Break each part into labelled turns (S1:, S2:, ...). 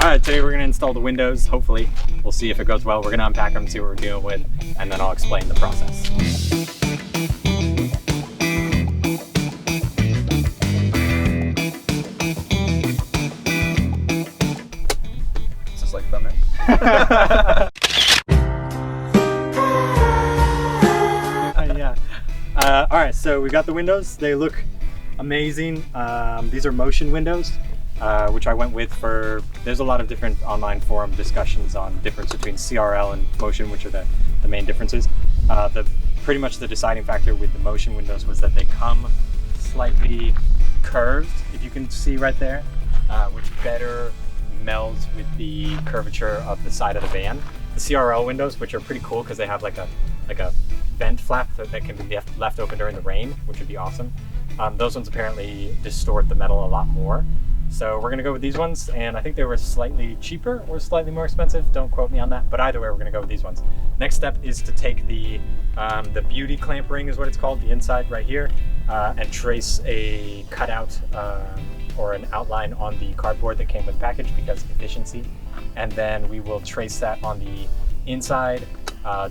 S1: All right, today we're gonna install the windows, hopefully. We'll see if it goes well. We're gonna unpack them, see what we're dealing with, and then I'll explain the process.
S2: Is this like thumbnail?
S1: Yeah. All right, so we got the windows. They look amazing. These are motion windows. Which I went with for, there's a lot of different online forum discussions on difference between CRL and motion, which are the main differences. Pretty much the deciding factor with the motion windows was that they come slightly curved, if you can see right there, which better melds with the curvature of the side of the van. The CRL windows, which are pretty cool because they have like a vent flap that can be left open during the rain, which would be awesome. Those ones apparently distort the metal a lot more. So we're gonna go with these ones, and I think they were slightly cheaper or slightly more expensive. Don't quote me on that, but either way, we're gonna go with these ones. Next step is to take the beauty clamp ring, is what it's called, the inside right here, and trace a cutout or an outline on the cardboard that came with the package because efficiency. And then we will trace that on the inside,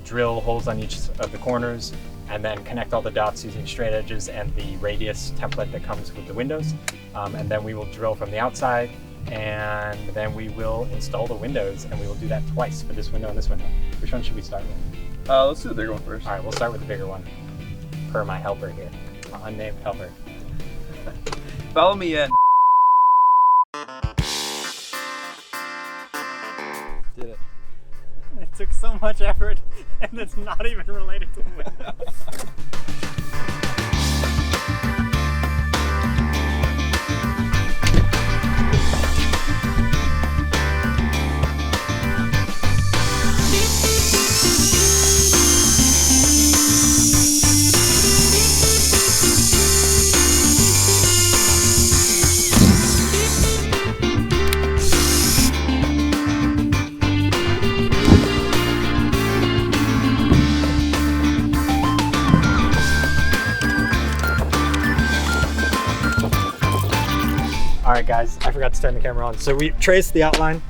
S1: drill holes on each of the corners, and then connect all the dots using straight edges and the radius template that comes with the windows. And then we will drill from the outside, and then we will install the windows, and we will do that twice for this window and this window. Which one should we start with?
S2: Let's do the bigger one first.
S1: All right, we'll start with the bigger one, per my helper here, my unnamed helper.
S2: Follow me in. Did it.
S1: It took so much effort, and it's not even related to the window. All right, guys, I forgot to turn the camera on. So we traced the outline.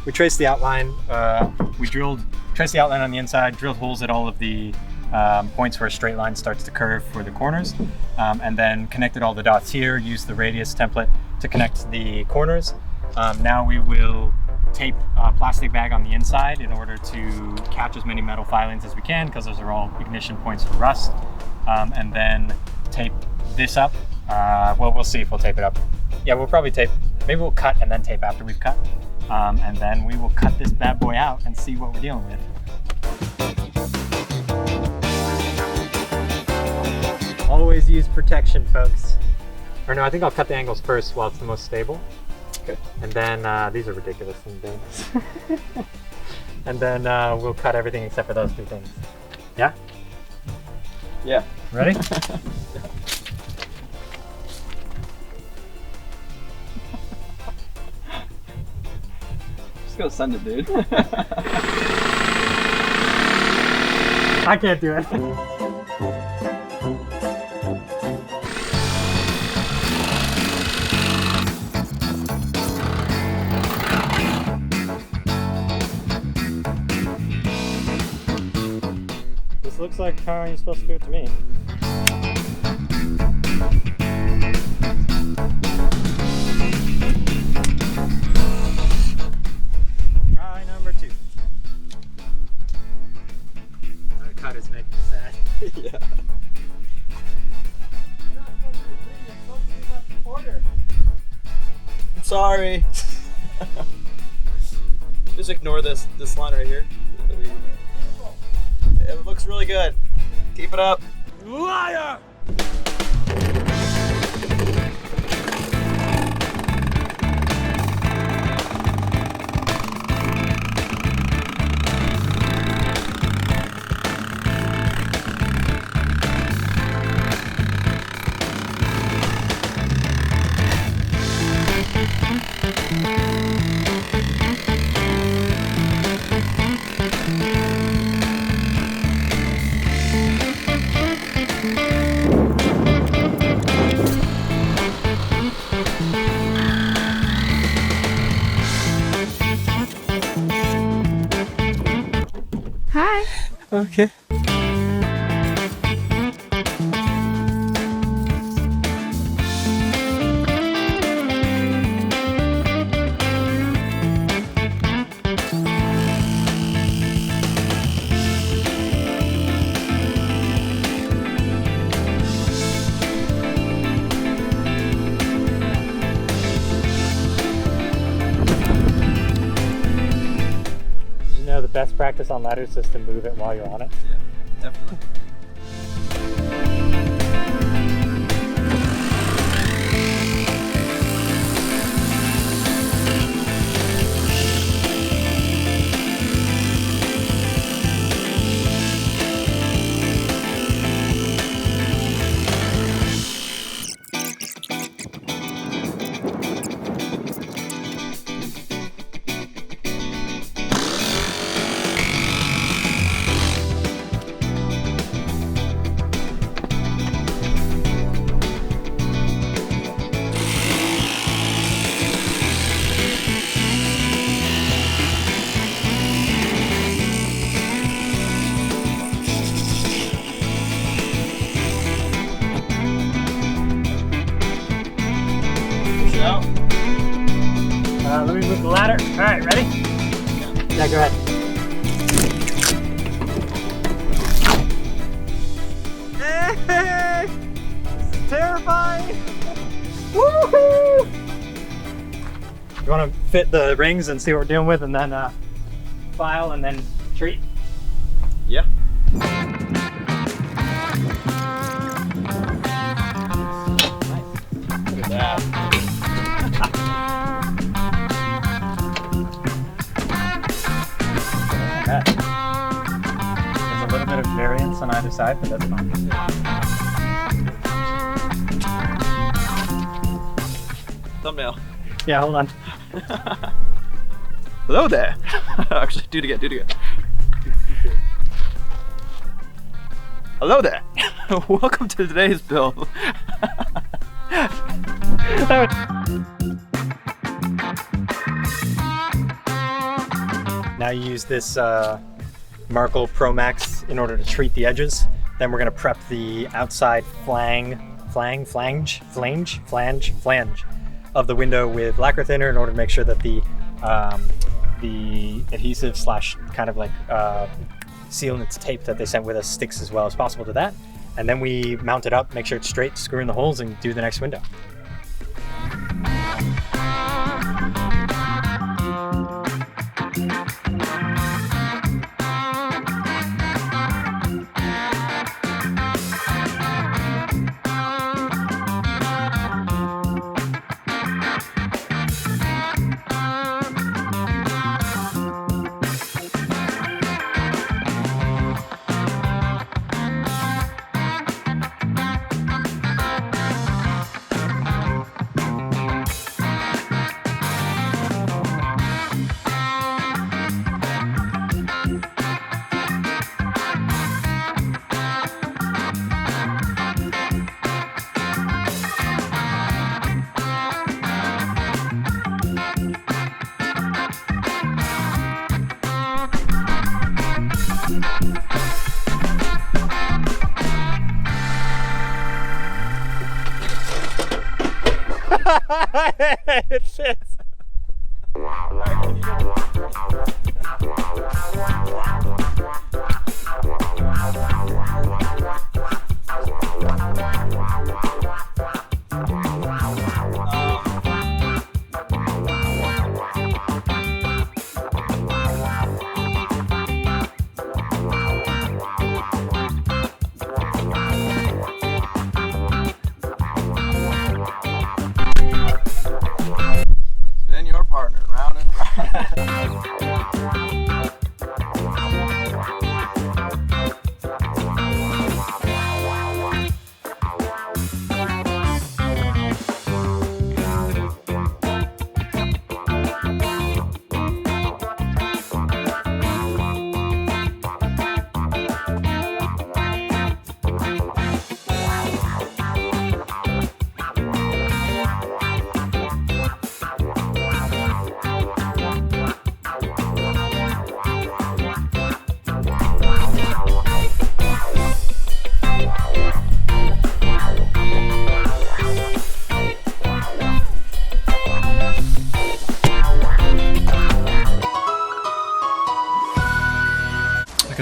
S1: We traced the outline. Traced the outline on the inside, drilled holes at all of the points where a straight line starts to curve for the corners, and then connected all the dots here, used the radius template to connect the corners. Now we will tape a plastic bag on the inside in order to catch as many metal filings as we can, because those are all ignition points for rust, and then tape this up. Well, we'll see if we'll tape it up. Yeah, we'll probably tape, maybe we'll cut and then tape after we've cut. And then we will cut this bad boy out and see what we're dealing with. Always use protection, folks. Or no, I think I'll cut the angles first while it's the most stable.
S2: Okay.
S1: And then, these are ridiculous and dangerous. And then we'll cut everything except for those two things. Yeah?
S2: Yeah.
S1: Ready?
S2: Just go send it, dude.
S1: I can't do it. This looks like how you're supposed to do it to me. Try number 2. That cut is making me sad.
S2: Yeah.
S1: You're not supposed to be green, you're supposed to be left quarter.
S2: I'm sorry. Just ignore this line right here. It looks really good. Keep it up. Liar! Okay.
S1: You know, the best practice on ladders is just to move it while you're on it.
S2: Yeah, definitely. Out.
S1: Let me move the ladder. All right, ready? Yeah, go ahead.
S2: Hey! This is terrifying!
S1: Woohoo! You want to fit the rings and see what we're dealing with, and then file and then treat?
S2: Yeah. Look at that.
S1: There's a little bit of variance on either side, but that's fine.
S2: Thumbnail.
S1: Yeah, hold on.
S2: Hello there. Actually, do it again, do it again. Hello there. Welcome to today's build.
S1: Now you use this Markle Pro Max in order to treat the edges. Then we're going to prep the outside flange of the window with lacquer thinner in order to make sure that the adhesive slash kind of like sealants tape that they sent with us sticks as well as possible to that. And then we mount it up, make sure it's straight, screw in the holes, and do the next window. It fits.
S2: Spin your partner round and round.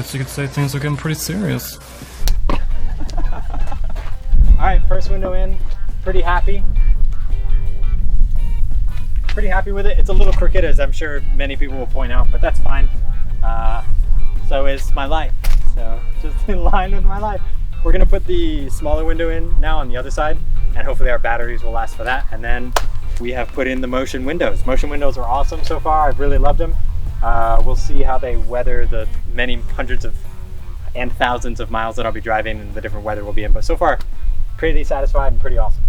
S3: guess you could say things are getting pretty serious.
S1: All right, first window in, pretty happy. Pretty happy with it. It's a little crooked, as I'm sure many people will point out, but that's fine. So is my life. So just in line with my life. We're gonna put the smaller window in now on the other side, and hopefully our batteries will last for that. And then we have put in the motion windows. Motion windows are awesome so far. I've really loved them. We'll see how they weather the many hundreds of and thousands of miles that I'll be driving and the different weather we'll be in. But so far, pretty satisfied and pretty awesome.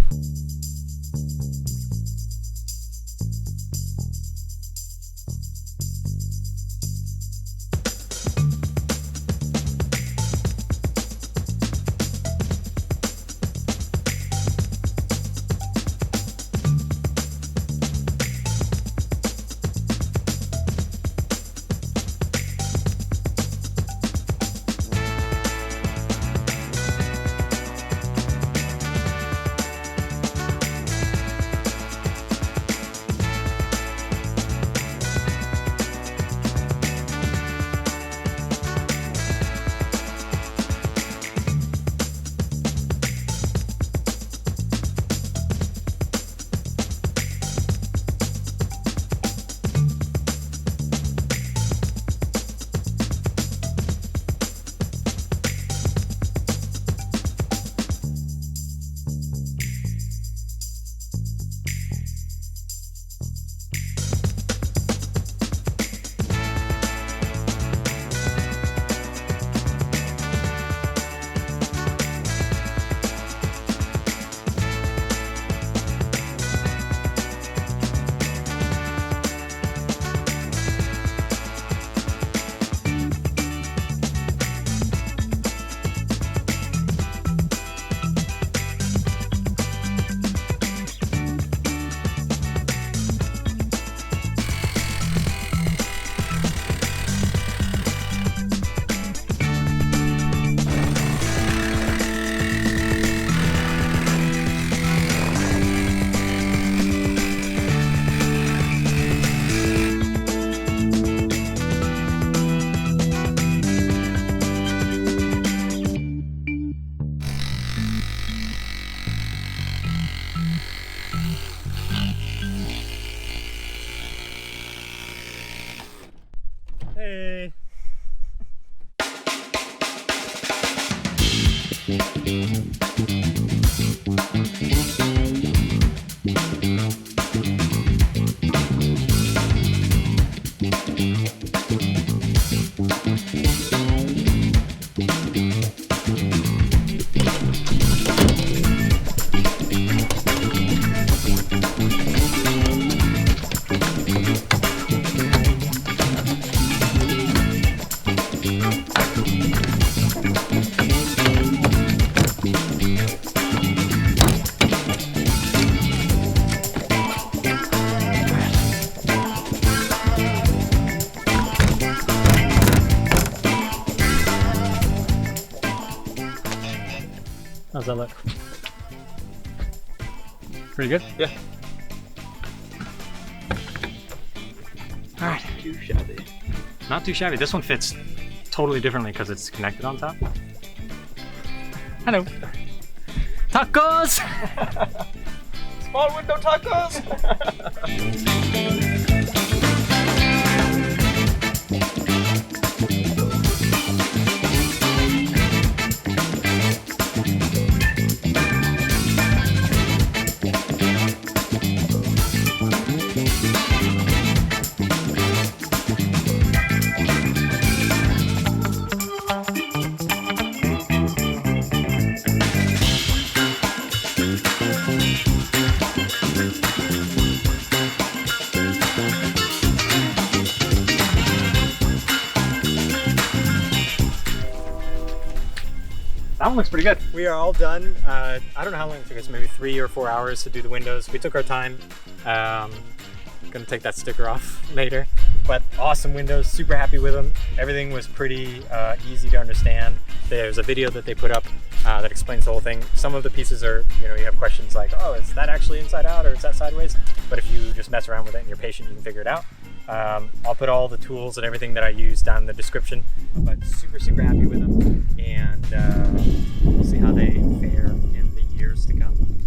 S1: Hey. How's that look? Pretty good?
S2: Yeah.
S1: All right.
S2: Too shabby.
S1: Not too shabby. This one fits totally differently because it's connected on top. Hello. Tacos!
S2: Small window tacos!
S1: That one looks pretty good. We are all done. I don't know how long it took us, maybe 3 or 4 hours to do the windows. We took our time. Gonna take that sticker off later. But awesome windows, super happy with them. Everything was pretty easy to understand. There's a video that they put up that explains the whole thing. Some of the pieces are, you have questions like, oh, is that actually inside out or is that sideways? But if you just mess around with it and you're patient, you can figure it out. I'll put all the tools and everything that I use down in the description, but super happy with them, and we'll see how they fare in the years to come.